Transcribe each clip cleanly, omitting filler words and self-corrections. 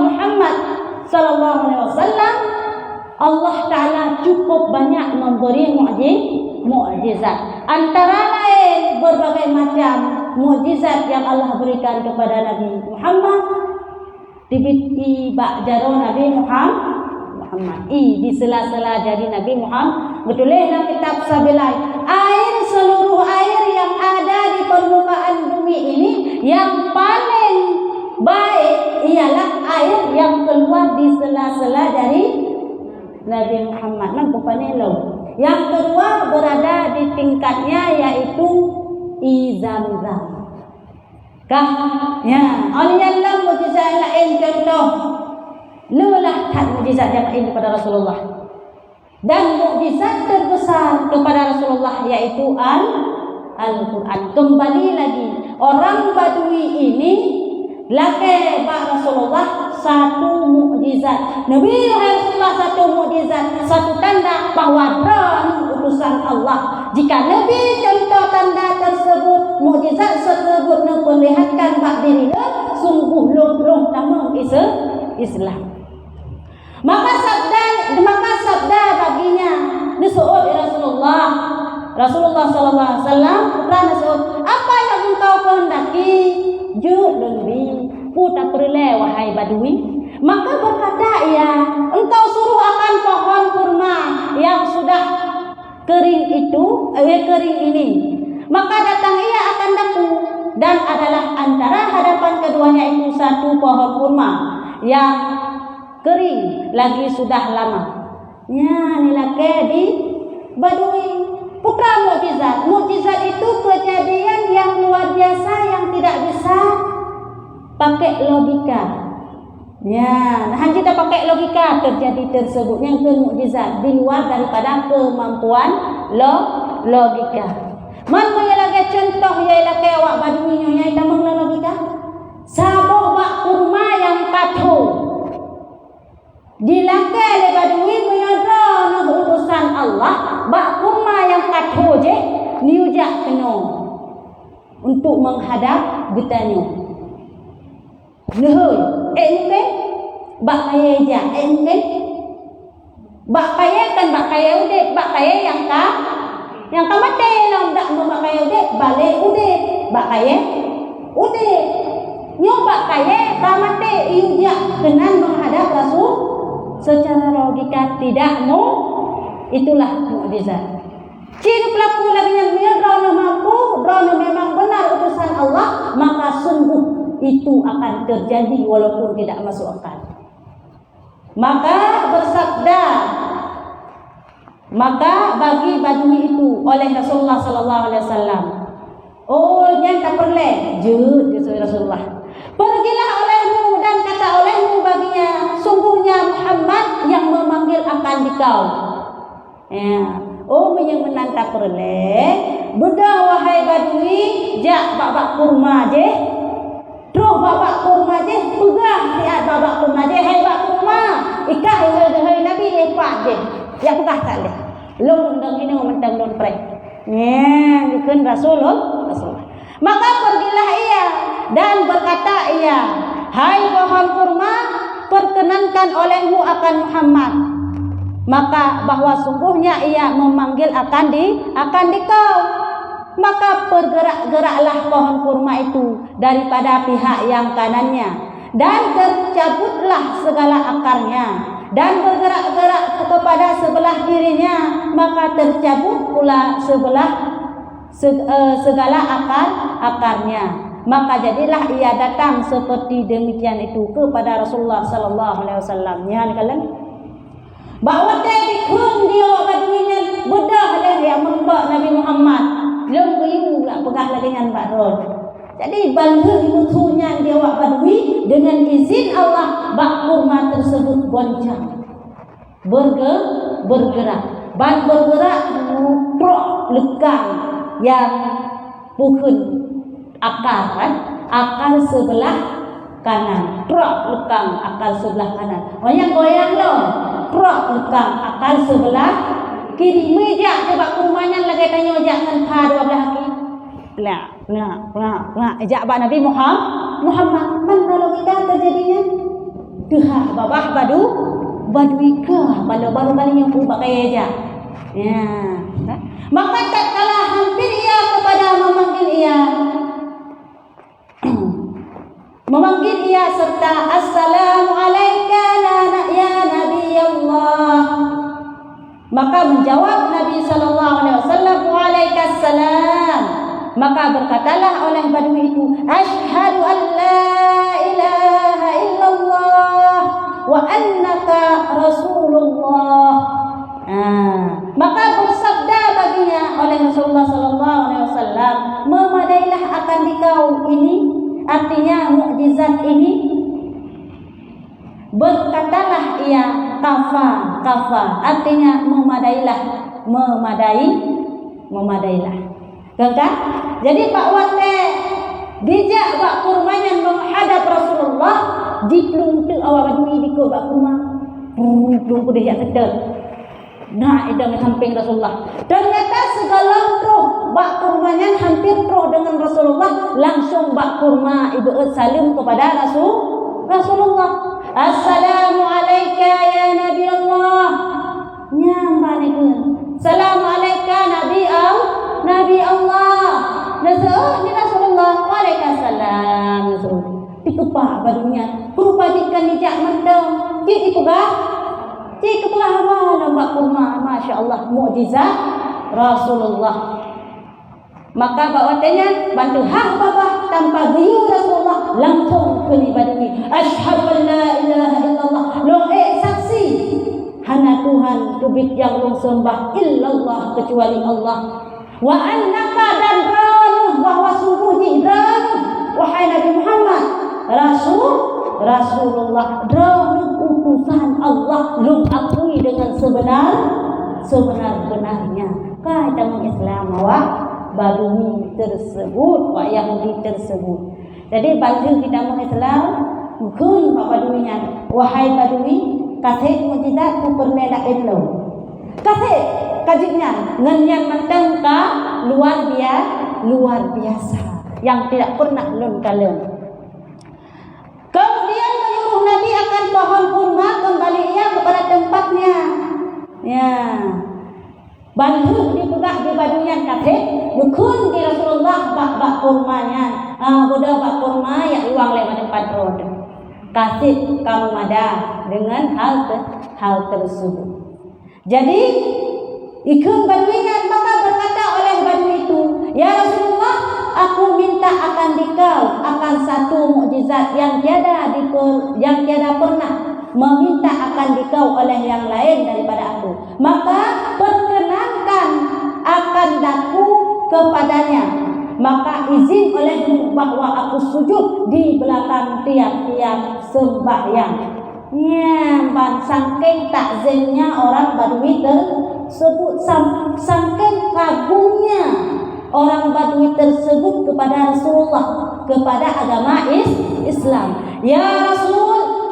Muhammad sallallahu alaihi wasallam, Allah Ta'ala cukup banyak memberi mukjizat. Antara lain berbagai macam mukjizat yang Allah berikan kepada Nabi Muhammad. Tiba-tiba jaro Nabi Muhammad. Di sela-sela jadi Nabi Muhammad. Betulnya dalam kitab Sabilai. Seluruh air yang ada di permukaan bumi ini, yang paling baik ialah air yang keluar di sela-sela dari Nabi Muhammad. Nampak panelo. Yang kedua berada di tingkatnya yaitu Zamzam. Kah? Ya. Oleh Allah mukjizat lain contoh. Lulah tak mukjizat yang lain kepada Rasulullah. Dan mukjizat terbesar kepada Rasulullah yaitu Al-Quran. Kembali lagi, orang Badui ini laki Pak Rasulullah satu mukjizat. Nabi Rasulullah satu mukjizat, satu tanda bahawa dia utusan Allah. Jika Nabi contoh tanda tersebut, mukjizat tersebut memperlihatkan bak dirinya sungguh lumrah tamang Islam. Maka sabda baginya disuruh Rasulullah sallallahu alaihi wasallam pernah disuruh, apa yang engkau kehendaki? Judulbi putar perle wahai Badui. Maka berkata ia, engkau suruh akan pohon kurma yang sudah kering ini. Maka datang ia akan daku, dan adalah antara hadapan keduanya itu satu pohon kurma yang kering lagi sudah lama. Ya, ni laki di Badui. Putra mukjizat. Mukjizat itu kejadian yang luar biasa yang tidak bisa pakai logika. Ya, nah kita pakai logika terjadi tersebut yang mukjizat di luar daripada kemampuan logika. Mana yang lagi contoh yang lagi awak Badui yang tamang logika? Sabuk bak kurma yang patuh. Dilakai oleh Badui menyadar utusan Allah, bak kurma yang katuh je niujak kena untuk menghadap getanya. Nuhul, mungkin bak kaya je, mungkin bak kaya kan bak kaya udah, bak kaya yang mati lah tak mau bak kaya udah, balik udah, bak kaya udah. Nyo bak kaya mati iujak dengan menghadap Rasul. Secara logika tidak itulah mukjizat. Ciri pelaku laginya dia rono mampu, rono memang benar utusan Allah, maka sungguh itu akan terjadi walaupun tidak masuk akal. Maka bagi Badui itu oleh Rasulullah sallallahu alaihi wasallam. Oh, yang tak perlu jujur Rasulullah. Pergilah olehmu dan kata olehmu baginya, sungguhnya Muhammad yang memanggil akan dikau. Ya. Oh, yang menantang perleh. Bedah wahai Badui, jak babak kurma je. Terus babak kurma je, pegah lihat babak kurma je, hai babak kurma. Ikah hai Nabi lepak je. Ya pegah tak leh. Long dang ini mentang don pre. Ya, bukan Rasulullah. Maka pergilah ia dan berkata ia, hai pohon kurma, perkenankan olehmu akan Muhammad. Maka bahwa sungguhnya ia memanggil akan dikau. Maka bergerak-geraklah pohon kurma itu daripada pihak yang kanannya, dan tercabutlah segala akarnya, dan bergerak-gerak kepada sebelah kirinya, maka tercabut pula segala akarnya. Maka jadilah ia datang seperti demikian itu kepada Rasulullah sallallahu alaihi wasallam. Ya kalian bahwa dikun dia baduinya bedah dah yang membak Nabi Muhammad belum kayu lah pegah lagi dengan badron. Jadi bangga mutunya dia wak badui dengan izin Allah bak kurma tersebut goncang bergerak ban bergerak prok lekang yang bukan akar sebelah kanan, prok lekang akar sebelah kanan. Goyang lo, prok lekang akar sebelah kiri. Meja coba kurmanya lagi tanya jangan tha dua belah kaki. Nah. Ejak ba Nabi Muhammad. Mana logika terjadinya? Tuha babah badui ke baru kalinya ku pakai aja. Ya. Maka tak kalah hampir ia kepada memanggil ia serta assalamu alayka ya Nabi Allah. Maka menjawab Nabi sallallahu alaihi wasallam waalaikumsalam. Maka berkatalah oleh badui itu, asyhadu an la ilaha illallah wa annaka rasulullah. Maka bersabda baginya oleh Rasulullah sallallahu alaihi wasallam, memadailah akan dikau ini, artinya mukjizat ini. Berkatalah ia kafa, artinya memadailah. Kan? Jadi Pak Wate dijak bak kurmanya menghadap Rasulullah, diplung tu awak badui diko bak kurma. Plung ku dia sedek. Nah, idang samping Rasulullah. Ternyata segala roh bak kurmanya hampir roh dengan Rasulullah, langsung bak kurma ibu salim kepada Rasulullah. Assalamu alayka ya Nabi Allah. Nyambanekeun. Assalamu alayka Nabi Allah. Ni Rasulullah. Waalaikumsalam. Dikepak badunya. Berupa dikan dijak mentang. Cik wala mbak kurma. Masya Allah. Mukjizat Rasulullah. Maka bawatnya bantu hak babah tanpa biu Rasulullah langsung ke badui. Asyhadu an la ilaha illallah. Lo saksi hana Tuhan tubik yang lo sembah illallah kecuali Allah. Wa annaka dan ranuh bahwa sungguh ranuh wahai Nabi Muhammad Rasulullah ranuh utusan Allah lo akui dengan sebenar-benarnya. Kata Islam badui tersebut, Pak Yahudi tersebut. Jadi bantu kita mengislam, mungkin Pak baduinya, wahai badui, kasih mujizat ku pernedak elo. Kasih kajinya, ngenyan mentang ka luar biasa, yang tidak pernah lun kalem. Kemudian menyuruh Nabi akan pohon kurma kembali ia kepada tempatnya. Ya. Bantu dipegah di badunya kasih, bukan di Rasulullah bak kurmanya. Budak bak kurma ya uang lewat tempat roda. Kasih kamu ada dengan hal tersebut. Jadi ikut baduinya maka berkata oleh badui itu, ya Rasulullah, aku minta akan dikau akan satu mukjizat yang tiada pernah meminta akan dikau oleh yang lain daripada aku. Maka perkenankan akan daku kepadanya. Maka izin olehmu bahwa aku sujud di belakang tiap-tiap sembahyang. Saking takzimnya orang badui tersebut, saking kagumnya orang badui tersebut kepada Rasulullah, kepada agama Islam. Ya Rasul,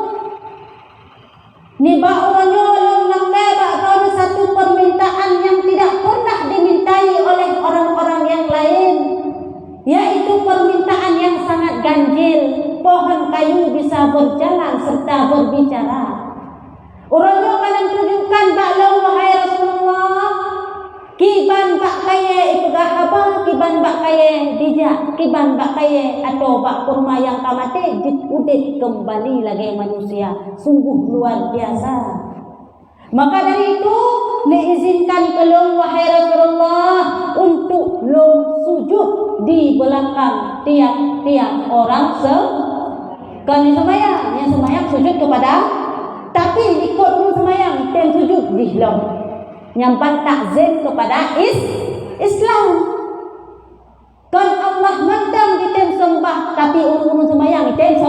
ni ba'uranya long ada satu permintaan yang tidak pernah dimintai oleh orang-orang yang lain, yaitu permintaan yang sangat ganjil. Pohon kayu bisa berjalan serta berbicara. Orangnya akan tunjukkan baklong wahai Rasulullah. Kiban bak kaya itu gahaba, kiban bak kaya dijak, kiban bak kaya atau bak kurma yang kamate udit kembali lagi manusia. Sungguh luar biasa. Maka dari itu diizinkan kelong wahai Rasulullah untuk lo sujud di belakang tiap-tiap orang kan semayang sujud kepada, tapi ikut dulu semayang dan sujud di long nyampan takzim kepada Islam. Kan Allah mandang kita sembah, tapi urun semayang kita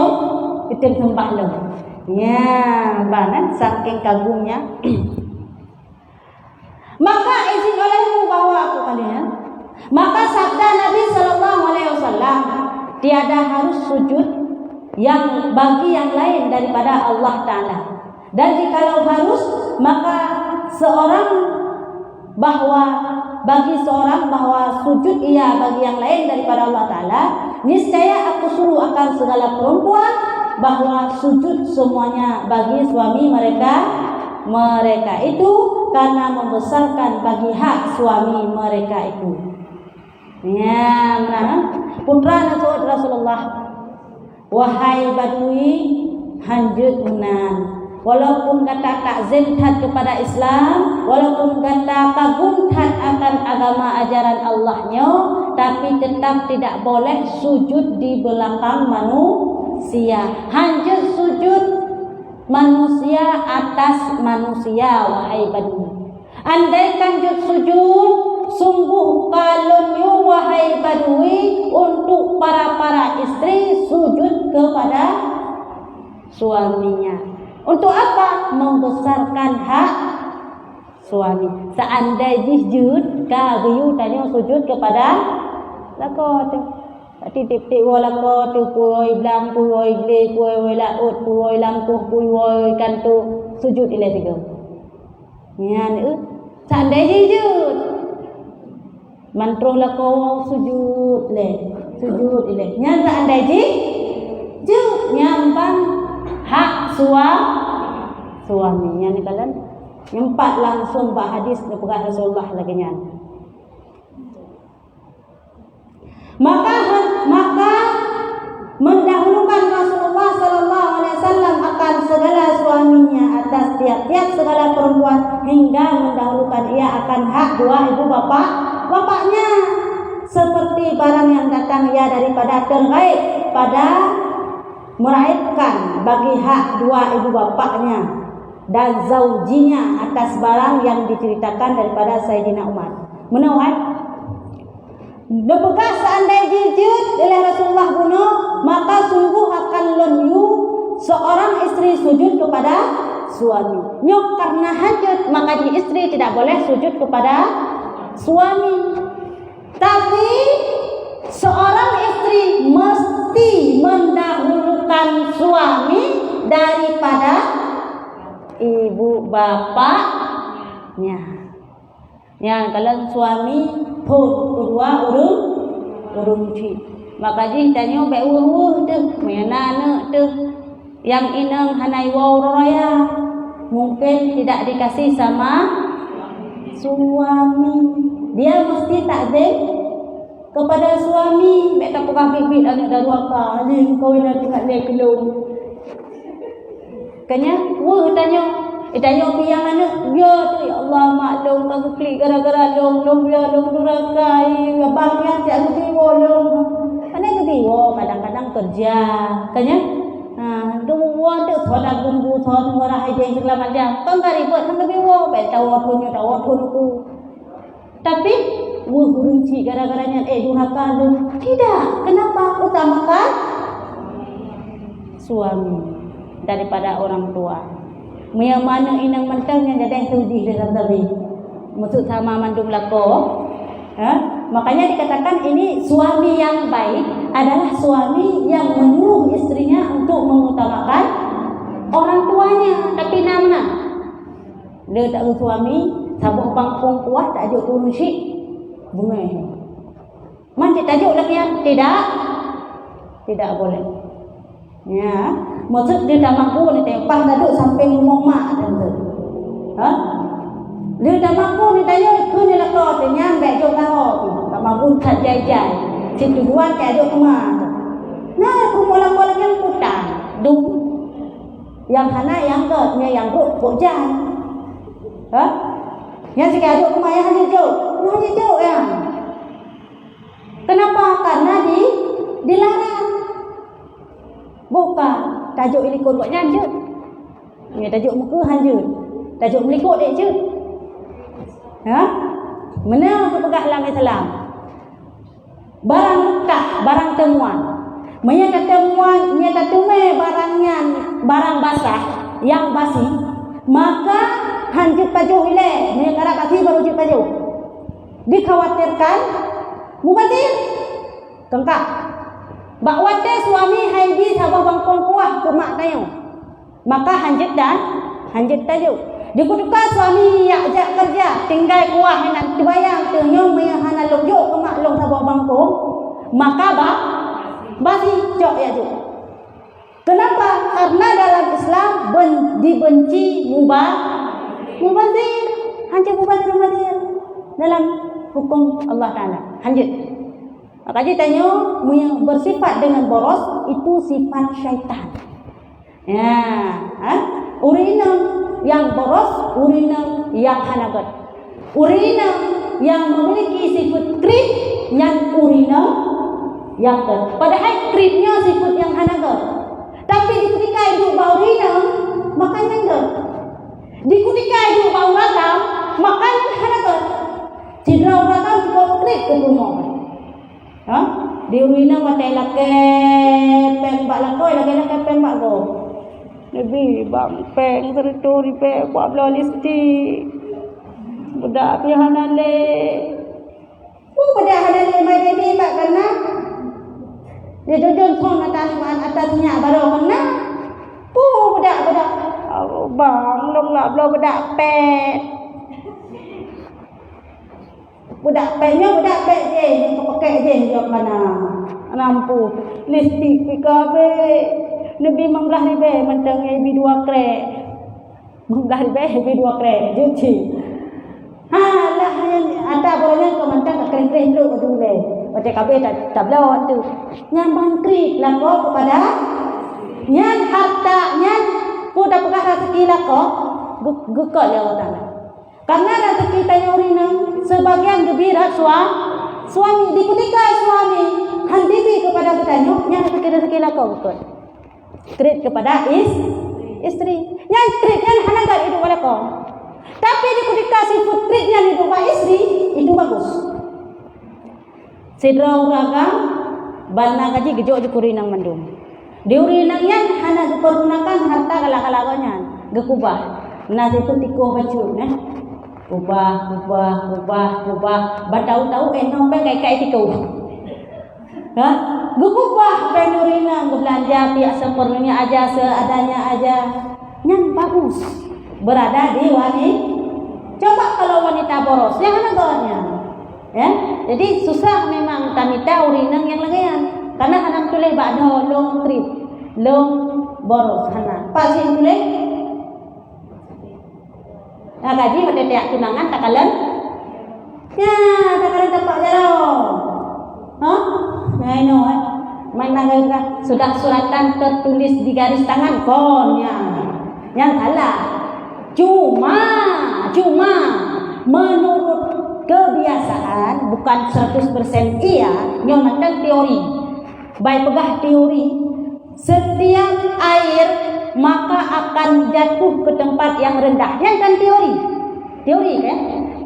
sembah lo. Ya, banan saking kagumnya. Maka izin olehmu bahwa aku kalian. Maka sabda Nabi sallallahu alaihi wasallam, tiada harus sujud yang bagi yang lain daripada Allah Ta'ala. Dan jikalau harus, maka bagi seorang bahwa sujud ia bagi yang lain daripada Allah Ta'ala, niscaya aku suruh akan segala perempuan bahwa sujud semuanya bagi suami mereka itu karena membesarkan bagi hak suami mereka itu. Ya, mana? Putra Rasulullah, wahai Badui, hanjut menan. Walaupun kata takzim tat kepada Islam, walaupun kata kagum tat akan agama ajaran Allahnya, tapi tetap tidak boleh sujud di belakang manusia. Hanjut sujud manusia atas manusia, wahai Badui. Andai kanjut sujud, sungguh kalonnya wahai Badui untuk para istri sujud kepada suaminya. Untuk apa? Membesarkan hak suami. Seandainya jujud, kayu tanya sujud kepada lako tu. Titip-tip lako tu, puoi blang, puoi gle, puoi laut, puoi lampuh, puoi kantu, sujud ilai tiga. Ya, ni. Seandainya jujud, mantra lako sujud sujud ilai. Nya seandainya jujud, nyampang hak suami yang kalian empat langsung bah hadis daripada Rasulullah lagi nya. Maka mendahulukan Rasulullah sallallahu alaihi wasallam akan segala suaminya atas tiap-tiap segala perempuan hingga mendahulukan ia akan hak dua ibu bapaknya seperti barang yang datang ia daripada terkait pada meraihkan bagi hak dua ibu bapaknya dan zaujinya atas barang yang diceritakan daripada Sayyidina Umar. Menawar Depegah seandainya jujud oleh Rasulullah bunuh, maka sungguh akan lenyu seorang istri sujud kepada suami. Nyok karena hajat, maka istri tidak boleh sujud kepada suami. Tapi seorang istri mesti mendahulukan suami daripada ibu bapaknya. Ya, kalau suami pun kedua urung ci. Maka ji tanya be urung tu, mana nak tu yang inang hanai wau raya mungkin tidak dikasih sama suami. Dia mesti takzim kepada suami. Mek tak pernah bibit anak dah dua kali kau nak tengah le kelung. Kanya, tanya yang mana? Ya tu, ya Allah maklum aku klik gara-gara long durakai abangnya tak ketiwa long. Mana ketiwa kadang-kadang kerja. Kanya, dua tu thoda gumbu thon ngora hai jeng segala macam. Tong kari buat hang ketiwa, baik tahu aku. Tapi berhenti gara-garanya durhaka lu. Tidak. Kenapa? Utamakan suami daripada orang tua. Yang mana inang mentang yang jadi sudi dalam tadi. Maksud sama mandum lako. Makanya dikatakan ini suami yang baik adalah suami yang menyuruh istrinya untuk mengutamakan orang tuanya. Tapi namna dia tak suami sabuk pangkong kuat tak ajak turun syik bunga. Man tajuk lagi yang tidak boleh. Ya, maksud dia tak mampu ni tempah duduk samping rumah mak tentu. Dia tak mampu ni tanya ke ni lah kau tu nyampe jok tahu. Tak mampu tak jai-jai. Situ tujuan ke jok kemah. Nah, kumula-kumula yang putang. Duk. Yang hana yang ke yang ruk jai. Yang sikit jok kemah yang hanya jok ya. Kenapa? Karena dilarang. Bukan tajuk ilikut buat nyanjut. Ya tajuk muka hanjut. Tajuk melikut dia je. Mana aku pegah dalam Islam? Barang tak, barang temuan. Menyata temuan, nyata tume barang basah yang basi, maka hanjut tajuk ile, negara kasih baru hanjut tajuk. Dikhawatirkan mubatir. Kengkak. Bakwate suami haji sabah bangkong kuah ke mak tayo. Maka hanjut tajuk. Dikutuka suami yang ajak kerja tinggal kuah nak dibayang tenyong maya hana lonjok ke mak long sabah bangkong. Maka basi cok ya tu. Kenapa? Karena dalam Islam dibenci mubazir. Hancur mubazir dalam hukum Allah Ta'ala. Hancur. Maka dia tanya, yang bersifat dengan boros itu sifat syaitan. Ya, urina yang boros, urina yang hanagat. Urina yang memiliki sifat krim, yang urina yang ker. Padahal krimnya sifat yang hanagat. Tapi di ketika hidup bau urina, makanya enggak. Di ketika hidup bau ragam, makanya hanagat. Cedera ragam juga krim ke rumah. Di urina matai lake pembak lakoi lake pembak go. Lebih bang peng teritori pe buat listi. Budak pihanan le. Budak hadan mai baby bak kana. Dia jojon pon atasnya baru kena. Budak. Bang long nak bela budak pek. Budak peknya budak pek je, pakai je jawab mana. Nampu. Listik pikabe. Nabi menggah ribe mentang ibi 2 krek. Menggah ribe ibi 2 krek. Juci. Lah yang ada borangnya ke mentang ke kering-kering dulu dulu. Macam kabe tak belawat tu. Yang bangkrik lako kepada yang harta yang kuda pegah rezeki lako gukot ya Allah Ta'ala. Karena rezeki tanya urina sebagian gembira suami di ketika suami handibi kepada bertanya yang rezeki lako gukot. Kredit kepada istri. Yang kreditnya hanagat itu pada kau. Tapi di ketika sifat kreditnya itu pada istri itu bagus. Sidra uraga bana gaji gejok di kurinang mandum. Di urinang yang hana dipergunakan harta galak-galaknya gekubah. Nah itu tiko baju ubah. Batau-tau enong pe kayak tiko. Gekubah pe urinang belanja pihak seperlunya aja seadanya aja. Yang bagus berada di wanita. Coba kalau wanita boros yang mana gawatnya? Ya, jadi susah memang tamita urinang yang legean. Karena hanam tuleh bakdo long trip, long boros hana. Pasien tuleh. Nah, gaji pada tiap tunangan takalan. Ya, takalan tapak jaro. Nah, ini main naga sudah suratan tertulis di garis tangan konnya. Yang salah. Cuma menurut kebiasaan bukan 100% iya, nyonatan teori. Baik pegah teori, setiap air maka akan jatuh ke tempat yang rendah. Yang kan teori kan?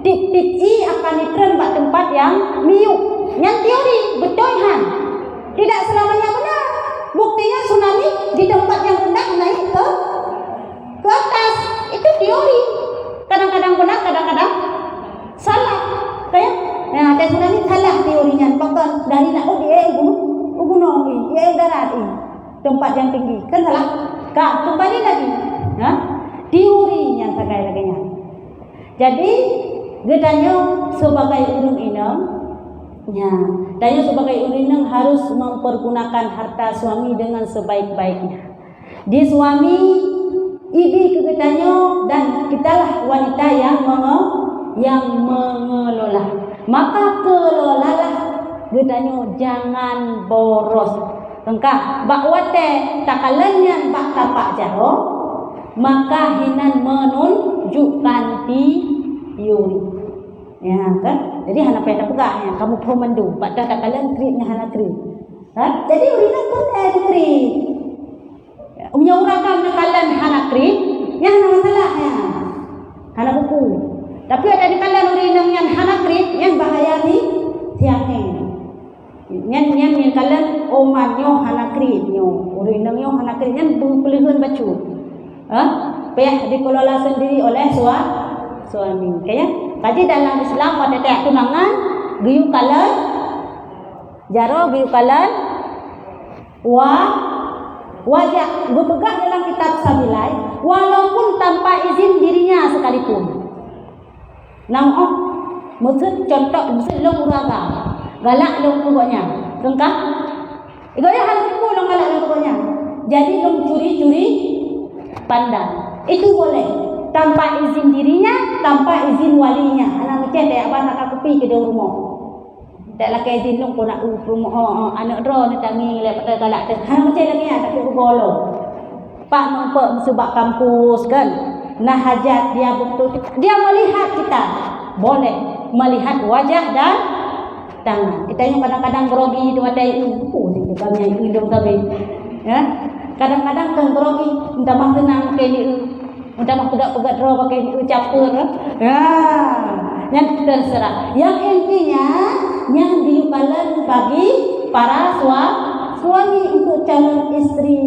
Titik I akan diterima tempat yang miuk. Yang teori betul kan? Tidak selamanya benar. Buktinya tsunami di tempat yang rendah naik ke atas. Itu teori. Kadang-kadang benar, kadang-kadang salah. Kayak nah ada tsunami salah teorinya. Bahkan dari nak dia gunung dia darat tempat yang tinggi kan salah. Kak kembali lagi. Teori yang sekali laginya. Jadi gedanya sebagai urung inang. Ya, daya sebagai urung inang harus mempergunakan harta suami dengan sebaik-baiknya. Di suami ibi kegetanya dan kitalah wanita yang mengelola. Maka kelolalah gedanya jangan boros. Engkau bakwate takalannya bak tapak jaro, maka hinan menunjukkan teori. Ya kan? Jadi hana payah pegahnya kamu pemandu, pada takalan kripnya hana krip. Jadi urina pun krip. Menyaurakan takalan hana krip, yang hana masalahnya. Hana buku. Tapi ada di kalan urina yang hana krip yang bahaya di tiangnya. Yang kalan omanyo hana kripnyo, urinangyo hana krip yang pelihun bacu. Payah dikelola sendiri oleh suami. Kaya kaji dalam Islam pada tiap tunangan giyu kalan jaro giyu kalan wajah berpegang dalam kitab sabilai walaupun tanpa izin dirinya sekalipun. Maksud contoh maksud long uraga galak long pokoknya. Lengkap? Igaya hal itu long galak long pokoknya. jadi dong curi-curi pandang. Itu boleh. Tanpa izin dirinya, tanpa izin walinya. Anak macam tak apa nak kopi ke dia rumah. Tak lah izin dong pun nak rumah anak ro ni tangi lepas galak tu. Anak macam lagi tak ke bolo. Pak nampak sebab kampus kan. Nah hajat dia betul. Dia melihat kita. Boleh melihat wajah dan tangan. Kita yang kadang-kadang grogi di mata itu. Ni kami hidung tapi. Ya. Kadang-kadang kan grogi, minta mah tenang ke ni. Udah mah pegat-pegat roh pakai campur. Ya, yang terserah. Yang intinya yang diupalan bagi para suami untuk calon istri.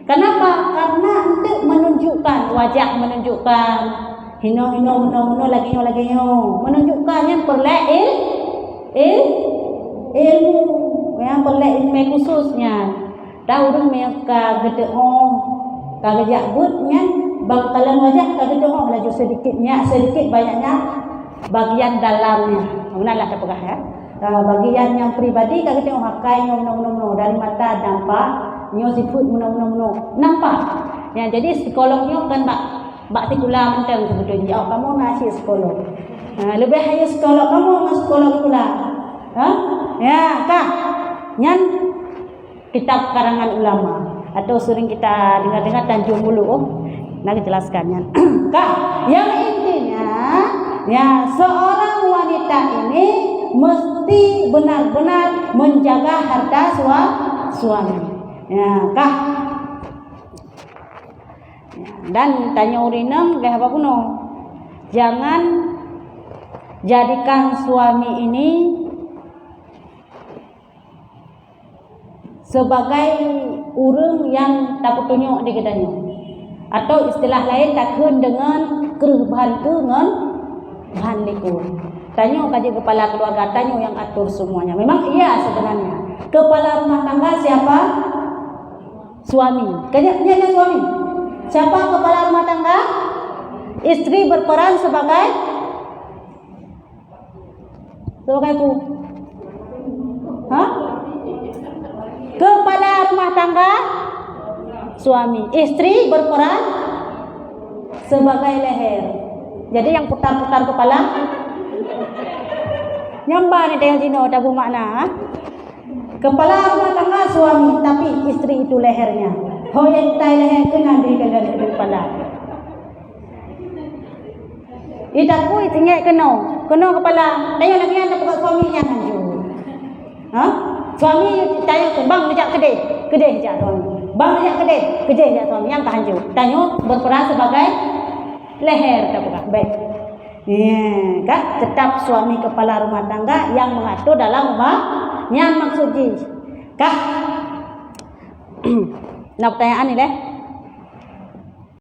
Kenapa? Karena untuk menunjukkan wajah, menunjukkan hino lagi menunjukkan yang perlu ilmu, yang perlu ilmu khususnya. Tahu dong mereka gede kagak buatnya bangkalan wajah kagak doh laju sedikitnya sedikit banyaknya bagian dalamnya. Benalah apakah ya? Bagian yang pribadi kagak tengok hakai no dari mata nampak nyo siput no nampak. Ya jadi psikolognya kan bak tikulah mentang sebetulnya. Oh kamu nasi psikolog. Lebih hanya psikolog kamu ngas psikolog pula. Ya kah? Nyan kitab karangan ulama atau sering kita dengar-dengar Tanjung Mulu. Nak jelaskannya. Kak, yang intinya ya seorang wanita ini mesti benar-benar menjaga harta suami. Ya, kak. Ya, dan tanya urineng kayak apa kuno. Jangan jadikan suami ini sebagai urang yang tak tunjuk di kedanya. Atau istilah lain takun dengan kerubahan bahan likur. Tanya kaji kepala keluarga, tanya yang atur semuanya. Memang iya sebenarnya. Kepala rumah tangga siapa? Suami. Kayaknya suami. Siapa kepala rumah tangga? Istri berperan sebagai apa? Kepala rumah tangga suami, istri berperan sebagai leher. Jadi yang putar-putar kepala nyamba ni teh Cina tak bermakna. Kepala rumah tangga suami, tapi istri itu lehernya. Hoyen tai leher kena dirikan dari kepala. Itaku itingek kena kepala. Tanya lagi anda pegang suaminya hanju. Suami tanya ke bang lejak kedai je suami. Bang lejak kedai je suami yang kehanju. Tanya berperan sebagai leher tak bukan. Baik. Ya, kan tetap suami kepala rumah tangga yang mengatur dalam rumah yang maksudnya. Kah? Nak pertanyaan ni leh?